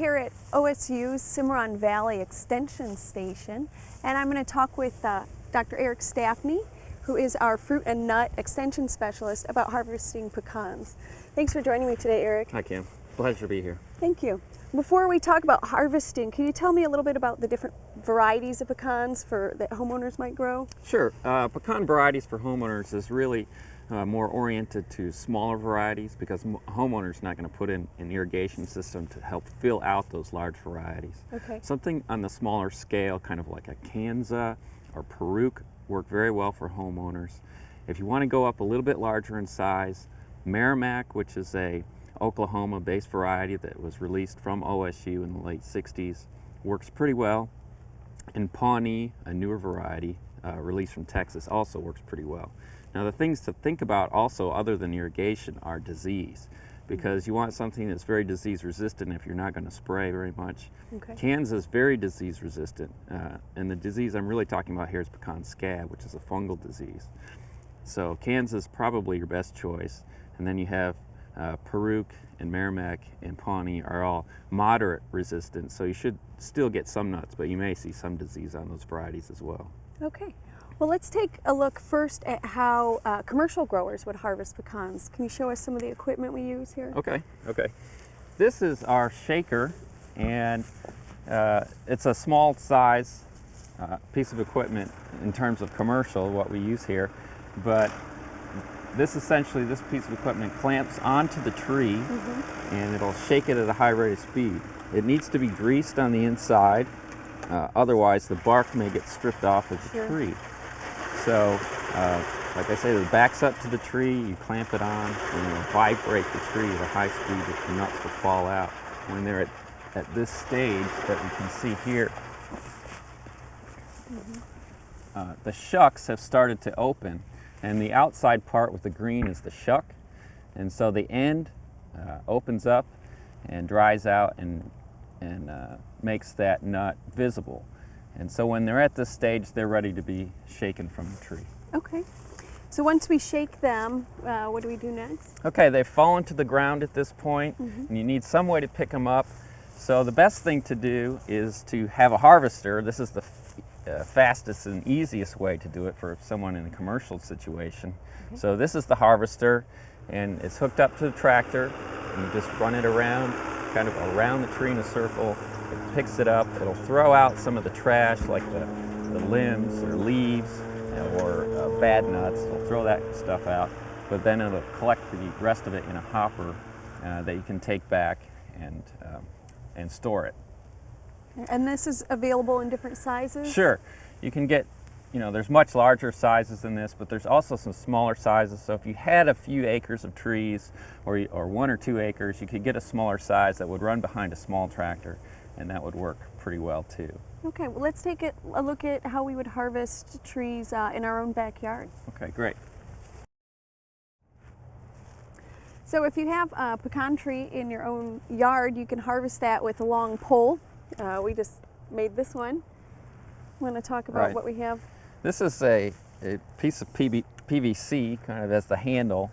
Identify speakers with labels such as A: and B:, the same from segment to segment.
A: here at OSU's Cimarron Valley Extension Station, and I'm going to talk with Dr. Eric Stafne, who is our fruit and nut extension specialist, about harvesting pecans. Thanks for joining me today, Eric.
B: Hi, Kim. Pleasure to be here.
A: Thank you. Before we talk about harvesting, can you tell me a little bit about the different varieties of pecans that homeowners might grow?
B: Sure. Pecan varieties for homeowners is really more oriented to smaller varieties because homeowners not going to put in an irrigation system to help fill out those large varieties.
A: Okay.
B: Something on the smaller scale, kind of like a Kansas or Peruke, work very well for homeowners. If you want to go up a little bit larger in size, Merrimack, which is a Oklahoma-based variety that was released from OSU in the late 60s, works pretty well. And Pawnee, a newer variety released from Texas, also works pretty well. Now the things to think about also other than irrigation are disease, because you want something that's very disease resistant if you're not going to spray very much.
A: Okay.
B: Kansas is very disease resistant, and the disease I'm really talking about here is pecan scab, which is a fungal disease. So Kansas is probably your best choice, and then you have Peruke and Merrimack and Pawnee are all moderate resistant, so you should still get some nuts, but you may see some disease on those varieties as well.
A: Okay. Well, let's take a look first at how commercial growers would harvest pecans. Can you show us some of the equipment we use here?
B: Okay. This is our shaker, and it's a small size piece of equipment in terms of commercial, what we use here, but this piece of equipment clamps onto the tree, and it'll shake it at a high rate of speed. It needs to be greased on the inside, otherwise the bark may get stripped off of the tree. So, like I say, it backs up to the tree, you clamp it on, and it'll vibrate the tree at a high speed that the nuts will fall out. When they're at this stage that we can see here, the shucks have started to open, and the outside part with the green is the shuck, and so the end opens up and dries out and makes that nut visible. And so when they're at this stage, they're ready to be shaken from the tree.
A: Okay. So once we shake them, what do we do next?
B: Okay, they've fallen to the ground at this point, and you need some way to pick them up. So the best thing to do is to have a harvester. This is the fastest and easiest way to do it for someone in a commercial situation. Okay. So this is the harvester, and it's hooked up to the tractor, and you just run it around, kind of around the tree in a circle. It picks it up, it'll throw out some of the trash like the limbs or leaves or bad nuts. It'll throw that stuff out, but then it'll collect the rest of it in a hopper that you can take back and store it.
A: And this is available in different sizes?
B: Sure. You can get, there's much larger sizes than this, but there's also some smaller sizes. So if you had a few acres of trees or 1 or 2 acres, you could get a smaller size that would run behind a small tractor, and that would work pretty well too.
A: Okay, well let's take a look at how we would harvest trees in our own backyard.
B: Okay, great.
A: So if you have a pecan tree in your own yard, you can harvest that with a long pole. We just made this one. Want to talk about what we have?
B: This is a piece of PVC, kind of as the handle,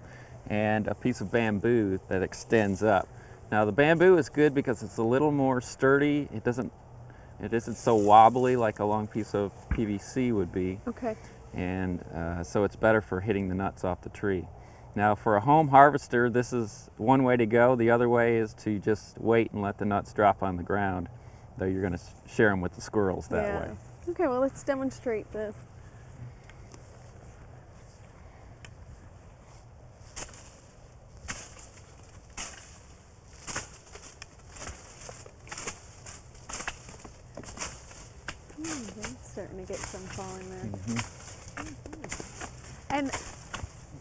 B: and a piece of bamboo that extends up. Now the bamboo is good because it's a little more sturdy. It isn't so wobbly like a long piece of PVC would be.
A: Okay.
B: And so it's better for hitting the nuts off the tree. Now for a home harvester, this is one way to go. The other way is to just wait and let the nuts drop on the ground, though you're going to share them with the squirrels that way.
A: Okay, well let's demonstrate this. Starting to get some falling there. And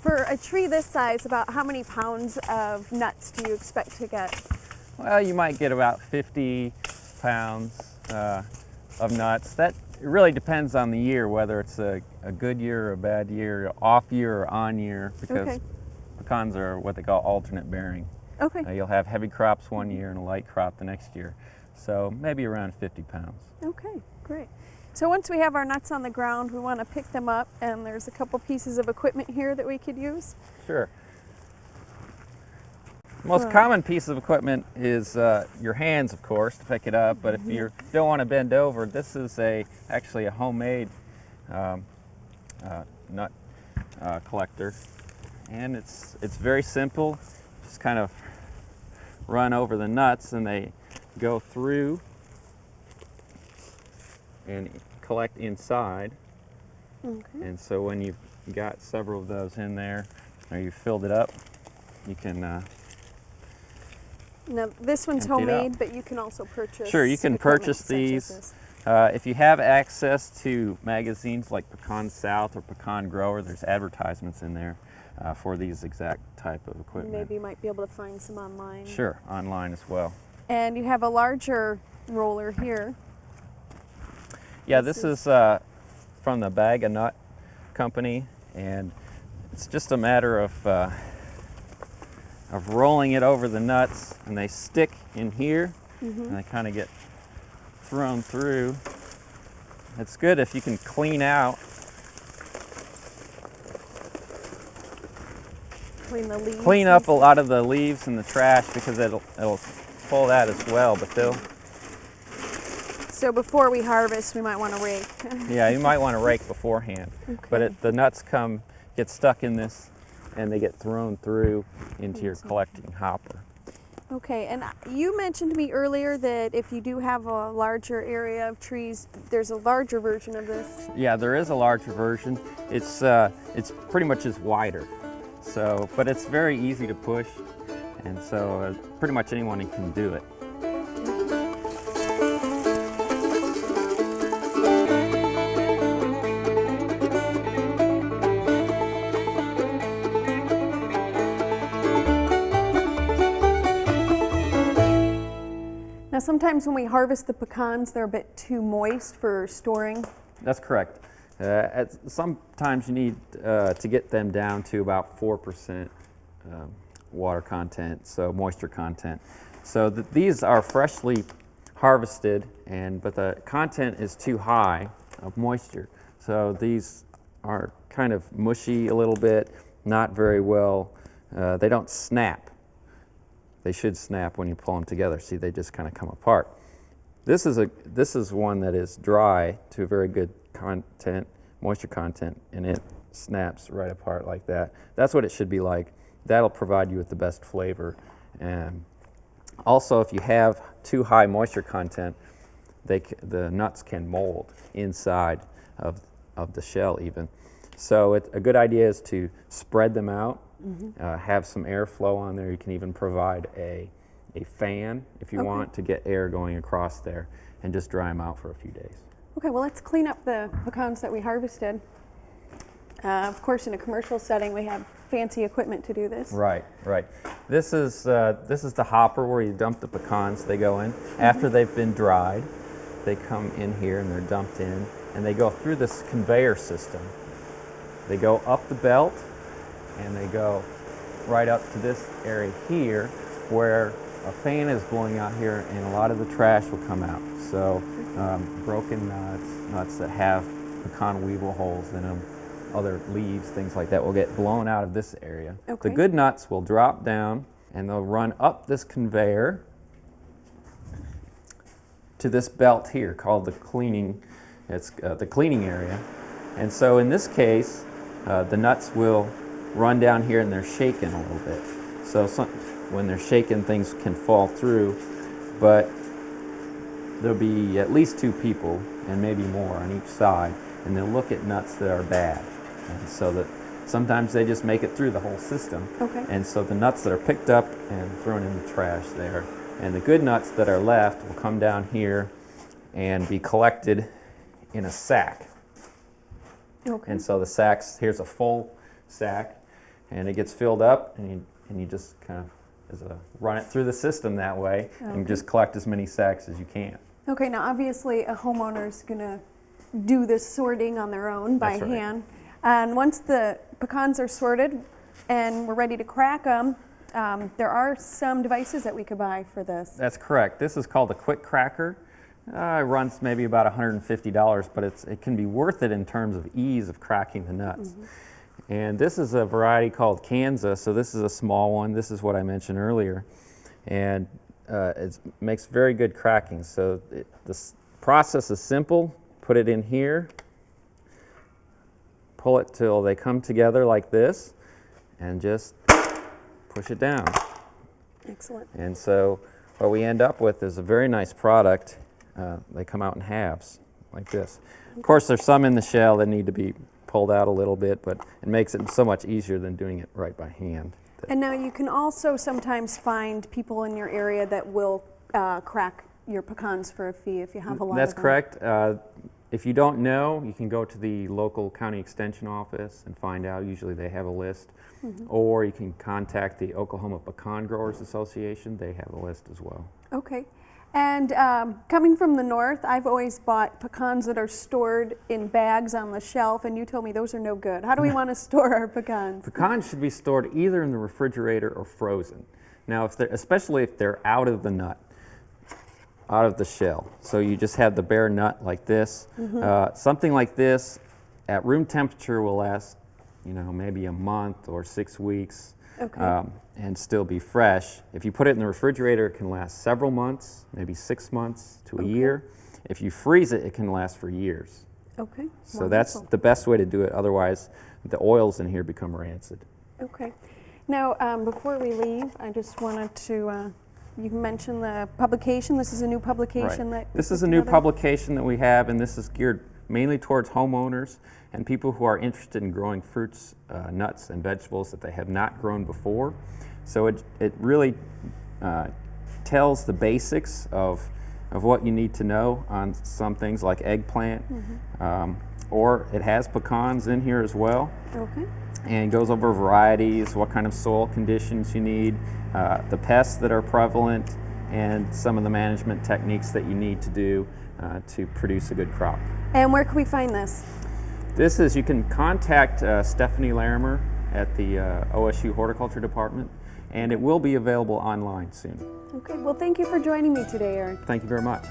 A: for a tree this size, about how many pounds of nuts do you expect to get?
B: Well, you might get about 50 pounds of nuts. That really depends on the year, whether it's a good year or a bad year, off year or on year, because pecans are what they call alternate bearing.
A: Okay.
B: You'll have heavy crops one year and a light crop the next year. So maybe around 50 pounds.
A: Okay, great. So once we have our nuts on the ground, we want to pick them up, and there's a couple pieces of equipment here that we could use.
B: Sure. Most
A: Right.
B: common piece of equipment is your hands, of course, to pick it up. But if you don't want to bend over, this is actually a homemade nut collector, and it's very simple. Just kind of run over the nuts, and they go through and collect inside.
A: Okay.
B: And so when you've got several of those in there, or you filled it up, you can
A: Now this one's
B: empty it out.
A: homemade, but you can also purchase.
B: Sure, you can
A: equipment
B: purchase
A: such as
B: these.
A: this.
B: If you have access to magazines like Pecan South or Pecan Grower, there's advertisements in there for these exact type of equipment.
A: Maybe you might be able to find some online.
B: Sure, online as well.
A: And you have a larger roller here.
B: Yeah, this is from the Bag of Nut Company, and it's just a matter of rolling it over the nuts, and they stick in here, and they kind of get thrown through. It's good if you can clean out,
A: Clean the leaves.
B: clean up a lot of the leaves and the trash, because it'll pull that as well. But
A: So before we harvest, we might want to rake.
B: yeah, you might want to rake beforehand. But
A: Okay.
B: the nuts get stuck in this, and they get thrown through into your collecting hopper.
A: Okay, and you mentioned to me earlier that if you do have a larger area of trees, there's a larger version of this.
B: Yeah, there is a larger version. It's pretty much just wider. So, but it's very easy to push, and so pretty much anyone can do it.
A: Now sometimes when we harvest the pecans, they're a bit too moist for storing.
B: That's correct. Sometimes you need to get them down to about 4% water content, so moisture content. So these are freshly harvested, but the content is too high of moisture. So these are kind of mushy a little bit, not very well. They don't snap. They should snap when you pull them together. See, they just kind of come apart. This is one that is dry to a very good moisture content, and it snaps right apart like that. That's what it should be like. That'll provide you with the best flavor. And also, if you have too high moisture content, the nuts can mold inside of the shell even. So a good idea is to spread them out, have some airflow on there. You can even provide a fan if you want to get air going across there, and just dry them out for a few days.
A: Okay, well let's clean up the pecans that we harvested. Of course, in a commercial setting, we have fancy equipment to do this.
B: Right. This is the hopper where you dump the pecans. They go in after they've been dried. They come in here and they're dumped in, and they go through this conveyor system. They go up the belt, and they go right up to this area here, where a fan is blowing out here, and a lot of the trash will come out. So broken nuts that have pecan weevil holes in them, other leaves, things like that will get blown out of this area.
A: Okay.
B: The good nuts will drop down, and they'll run up this conveyor to this belt here called the cleaning. It's the cleaning area. And so in this case, the nuts will run down here, and they're shaken a little bit. So when they're shaken, things can fall through, but there'll be at least 2 people and maybe more on each side, and they'll look at nuts that are bad. And so that sometimes they just make it through the whole system.
A: Okay.
B: And so the nuts that are picked up and thrown in the trash there, and the good nuts that are left will come down here and be collected in a sack.
A: Okay.
B: And so the sacks, here's a full sack, and it gets filled up, and you just kind of run it through the system that way, and just collect as many sacks as you can.
A: Okay, now obviously a homeowner's gonna do this sorting on their own by
B: That's right.
A: hand. And once the pecans are sorted and we're ready to crack them, there are some devices that we could buy for this.
B: That's correct. This is called a quick cracker. It runs maybe about $150, but it can be worth it in terms of ease of cracking the nuts. And this is a variety called Kansas, so this is a small one. This is what I mentioned earlier. And it makes very good cracking. So this process is simple. Put it in here, pull it till they come together like this, and just push it down.
A: Excellent.
B: And so what we end up with is a very nice product. They come out in halves like this. Of course, there's some in the shell that need to be pulled out a little bit, but it makes it so much easier than doing it right by hand.
A: And now you can also sometimes find people in your area that will crack your pecans for a fee if you have a lot
B: That's
A: of them.
B: correct. If you don't know, you can go to the local county extension office and find out. Usually they have a list. Or you can contact the Oklahoma Pecan Growers Association. They have a list as well.
A: Okay. And coming from the north, I've always bought pecans that are stored in bags on the shelf, and you told me those are no good. How do we want to store our pecans?
B: Pecans should be stored either in the refrigerator or frozen. Now, especially if they're out of the nut, out of the shell. So you just have the bare nut like this. Something like this at room temperature will last, maybe a month or 6 weeks.
A: Okay.
B: And still be fresh. If you put it in the refrigerator, it can last several months, maybe 6 months to a year. If you freeze it, it can last for years.
A: Okay.
B: So that's the best way to do it. Otherwise, the oils in here become rancid.
A: Okay. Now, before we leave, I just wanted to, you mentioned the publication. This is a new publication that
B: This is a new publication that we have, and this is geared mainly towards homeowners and people who are interested in growing fruits, nuts, and vegetables that they have not grown before. So it really tells the basics of what you need to know on some things like eggplant, or it has pecans in here as well.
A: Okay.
B: And goes over varieties, what kind of soil conditions you need, the pests that are prevalent, and some of the management techniques that you need to do to produce a good crop.
A: And where can we find this?
B: You can contact Stafne Larimer at the OSU Horticulture Department, and it will be available online soon.
A: Okay, well, thank you for joining me today, Eric.
B: Thank you very much.